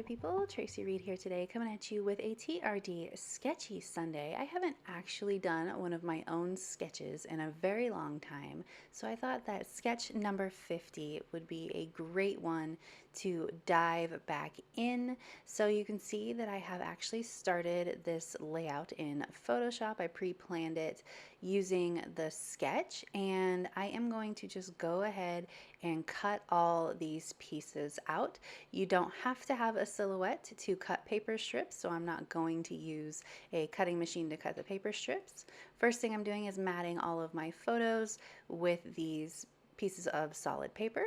people, Tracy Reed here today, coming at you with a TRD Sketchy Sunday. I haven't actually done one of my own sketches in a very long time, so I thought that sketch number 50 would be a great one to dive back in. So you can see that I have actually started this layout in Photoshop. I pre-planned it using the sketch, and I am going to just go ahead and cut all these pieces out. You don't have to have a silhouette to cut paper strips, so I'm not going to use a cutting machine to cut the paper strips. First thing I'm doing is matting all of my photos with these pieces of solid paper,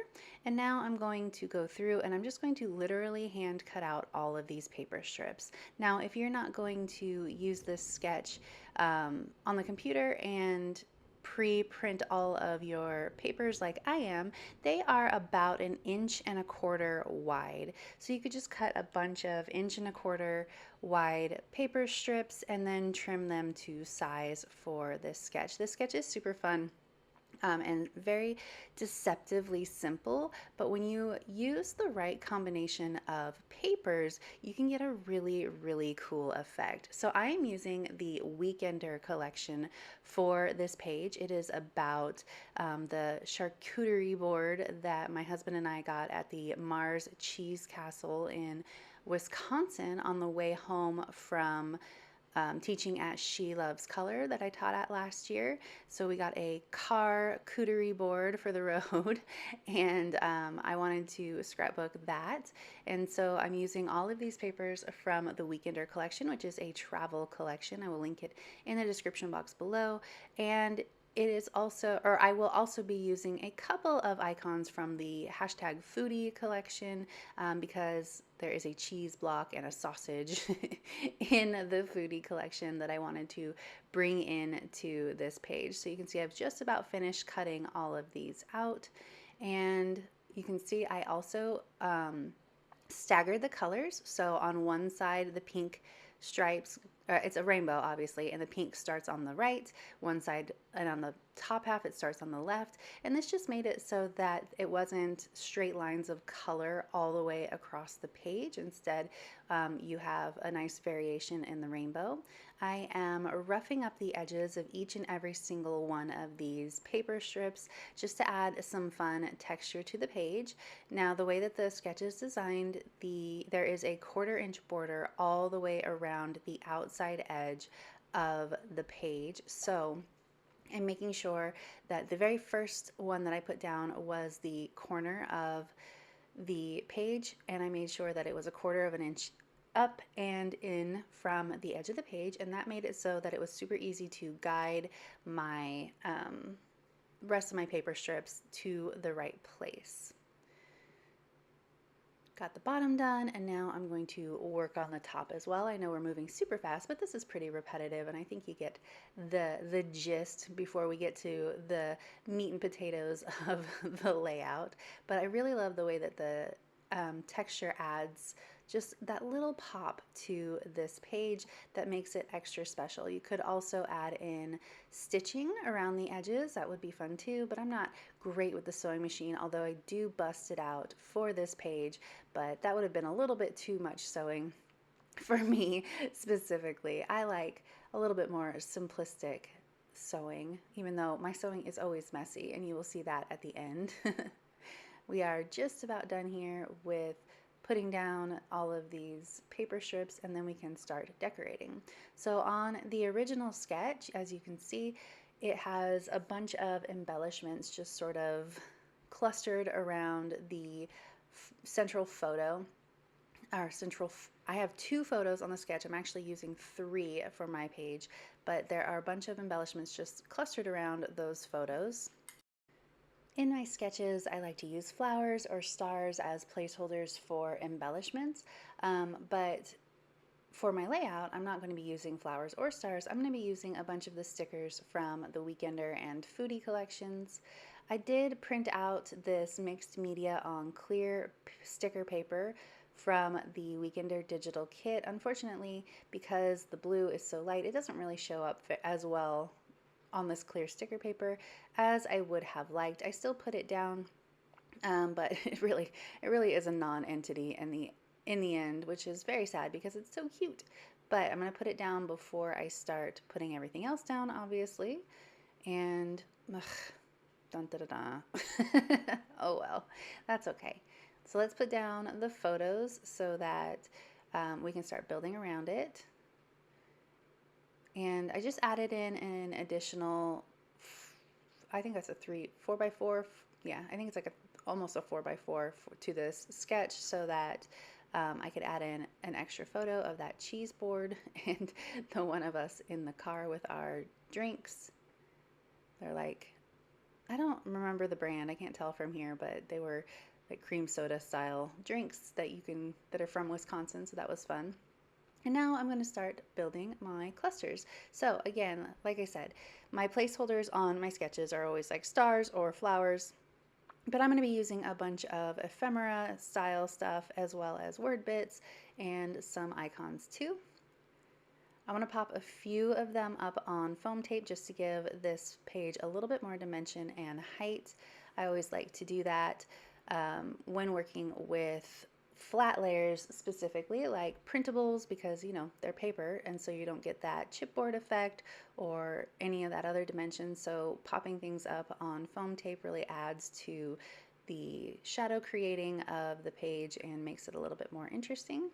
and now I'm going to go through and I'm just going to literally hand cut out all of these paper strips. Now if you're not going to use this sketch on the computer and pre-print all of your papers like I am, they are about 1.25 inches wide. So you could just cut a bunch of 1.25 inch wide paper strips and then trim them to size for this sketch. This sketch is super fun. And very deceptively simple, but when you use the right combination of papers, you can get a really cool effect. So I am using the Weekender collection for this page. It is about the charcuterie board that my husband and I got at the Mars Cheese Castle in Wisconsin on the way home from teaching at She Loves Color that I taught at last year. So we got a charcuterie board for the road, and I wanted to scrapbook that. And so I'm using all of these papers from the Weekender collection, which is a travel collection. I will link it in the description box below. And it is also, or I will also be using a couple of icons from the hashtag foodie collection because there is a cheese block and a sausage in the foodie collection that I wanted to bring into this page. So you can see I've just about finished cutting all of these out, and you can see I also staggered the colors. So on one side, the pink stripes, it's a rainbow obviously, and the pink starts on the right one side, and on the top half it starts on the left. And this just made it so that it wasn't straight lines of color all the way across the page. Instead, you have a nice variation in the rainbow. I am roughing up the edges of each and every single one of these paper strips just to add some fun texture to the page. Now the way that the sketch is designed, there is a 1/4 inch border all the way around the outside edge of the page. So I'm making sure that the very first one that I put down was the corner of the page, and I made sure that it was 1/4 inch up and in from the edge of the page, and that made it so that it was super easy to guide my rest of my paper strips to the right place. Got the bottom done, and now I'm going to work on the top as well. I know we're moving super fast, but this is pretty repetitive, and I think you get the gist before we get to the meat and potatoes of the layout. But I really love the way that the texture adds just that little pop to this page that makes it extra special. You could also add in stitching around the edges. That would be fun too, but I'm not great with the sewing machine, although I do bust it out for this page, but that would have been a little bit too much sewing for me specifically. I like a little bit more simplistic sewing, even though my sewing is always messy, and you will see that at the end. We are just about done here with putting down all of these paper strips, and then we can start decorating. So on the original sketch, as you can see, it has a bunch of embellishments just sort of clustered around the central photo. I have 2 photos on the sketch. I'm actually using 3 for my page, but there are a bunch of embellishments just clustered around those photos. In my sketches, I like to use flowers or stars as placeholders for embellishments, but for my layout, I'm not going to be using flowers or stars. I'm going to be using a bunch of the stickers from the Weekender and Foodie collections. I did print out this mixed media on clear sticker paper from the Weekender digital kit. Unfortunately, because the blue is so light, it doesn't really show up as well on this clear sticker paper as I would have liked. I still put it down, but it really is a non-entity, and the in the end, which is very sad because it's so cute. But I'm going to put it down before I start putting everything else down, obviously. And ugh, dun, da, da, da. Oh well, that's okay. So let's put down the photos so that we can start building around it. And I just added in an additional, I think that's a 4x4. Yeah, I think it's like almost a 4x4 to this sketch so that I could add in an extra photo of that cheese board and the one of us in the car with our drinks. They're like, I don't remember the brand. I can't tell from here, but they were like cream soda style drinks that are from Wisconsin, so that was fun. And now I'm going to start building my clusters. So again, like I said, my placeholders on my sketches are always like stars or flowers, but I'm going to be using a bunch of ephemera style stuff as well as word bits and some icons too. I want to pop a few of them up on foam tape just to give this page a little bit more dimension and height. I always like to do that when working with flat layers, specifically like printables, because you know they're paper and so you don't get that chipboard effect or any of that other dimension. So popping things up on foam tape really adds to the shadow creating of the page and makes it a little bit more interesting.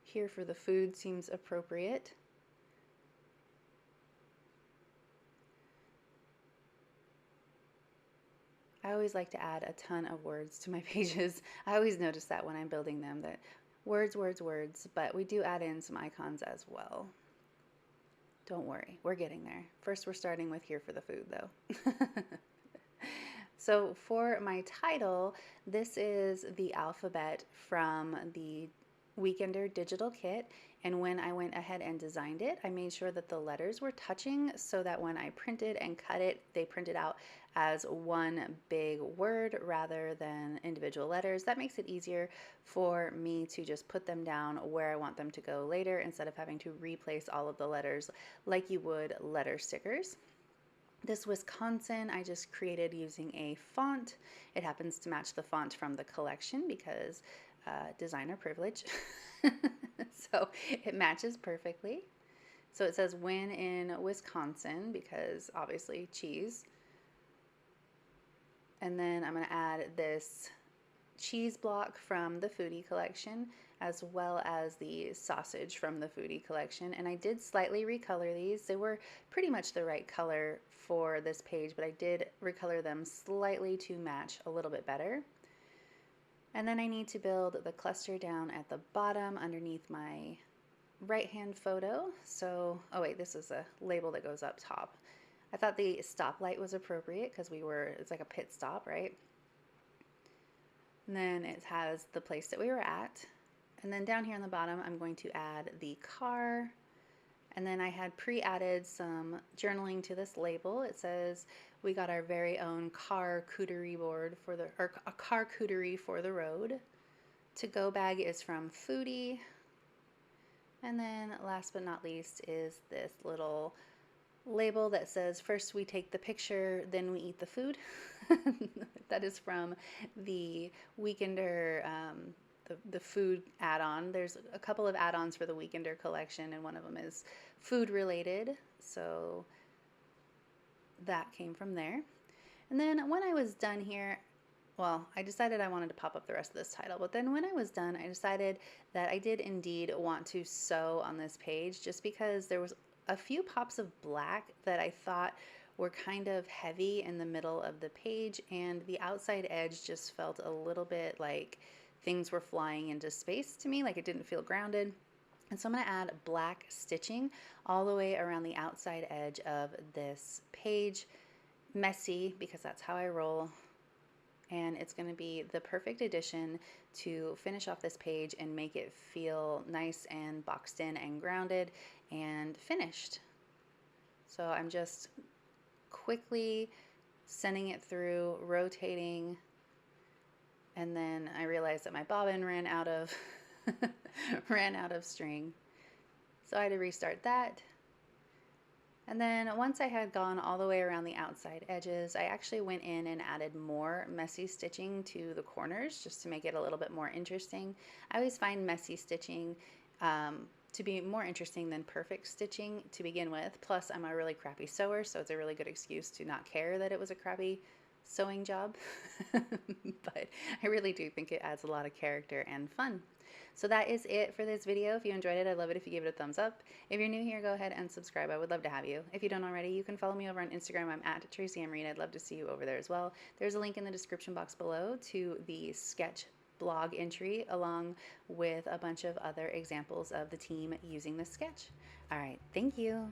Here for the food seems appropriate. I always like to add a ton of words to my pages. I always notice that when I'm building them, that words, words, words, but we do add in some icons as well. Don't worry, we're getting there. First, we're starting with here for the food though. So for my title, this is the alphabet from the Weekender digital kit, and when I went ahead and designed it, I made sure that the letters were touching so that when I printed and cut it, they printed out as one big word rather than individual letters. That makes it easier for me to just put them down where I want them to go later instead of having to replace all of the letters like you would letter stickers. This Wisconsin I just created using a font. It happens to match the font from the collection because designer privilege. So it matches perfectly. So it says when in Wisconsin because obviously cheese. And then I'm going to add this cheese block from the foodie collection as well as the sausage from the foodie collection, and I did slightly recolor these. They were pretty much the right color for this page, but I did recolor them slightly to match a little bit better. And then I need to build the cluster down at the bottom underneath my right hand photo. So, oh wait, this is a label that goes up top. I thought the stoplight was appropriate because it's like a pit stop, right? And then it has the place that we were at. And then down here on the bottom, I'm going to add the car. And then I had pre-added some journaling to this label. It says we got our very own car cooterie board or a car cooterie for the road. To-go bag is from Foodie. And then last but not least is this little label that says first we take the picture, then we eat the food. That is from the Weekender the food add-on. There's a couple of add-ons for the Weekender collection, and one of them is food related, so that came from there. And then when I was done here, well, I decided I wanted to pop up the rest of this title, but then when I was done, I decided that I did indeed want to sew on this page just because there was a few pops of black that I thought were kind of heavy in the middle of the page, and the outside edge just felt a little bit like things were flying into space to me, like it didn't feel grounded. And so I'm going to add black stitching all the way around the outside edge of this page. Messy, because that's how I roll. And it's going to be the perfect addition to finish off this page and make it feel nice and boxed in and grounded and finished. So I'm just quickly sending it through, rotating, and then I realized that my bobbin ran out of string. So I had to restart that. And then once I had gone all the way around the outside edges, I actually went in and added more messy stitching to the corners just to make it a little bit more interesting. I always find messy stitching to be more interesting than perfect stitching to begin with. Plus, I'm a really crappy sewer, so it's a really good excuse to not care that it was a crappy sewing job. But I really do think it adds a lot of character and fun. So that is it for this video. If you enjoyed it, I'd love it if you gave it a thumbs up. If you're new here, go ahead and subscribe. I would love to have you. If you don't already, you can follow me over on Instagram. I'm at Tracy Ann Marine. I'd love to see you over there as well. There's a link in the description box below to the sketch blog entry along with a bunch of other examples of the team using this sketch. All right, thank you.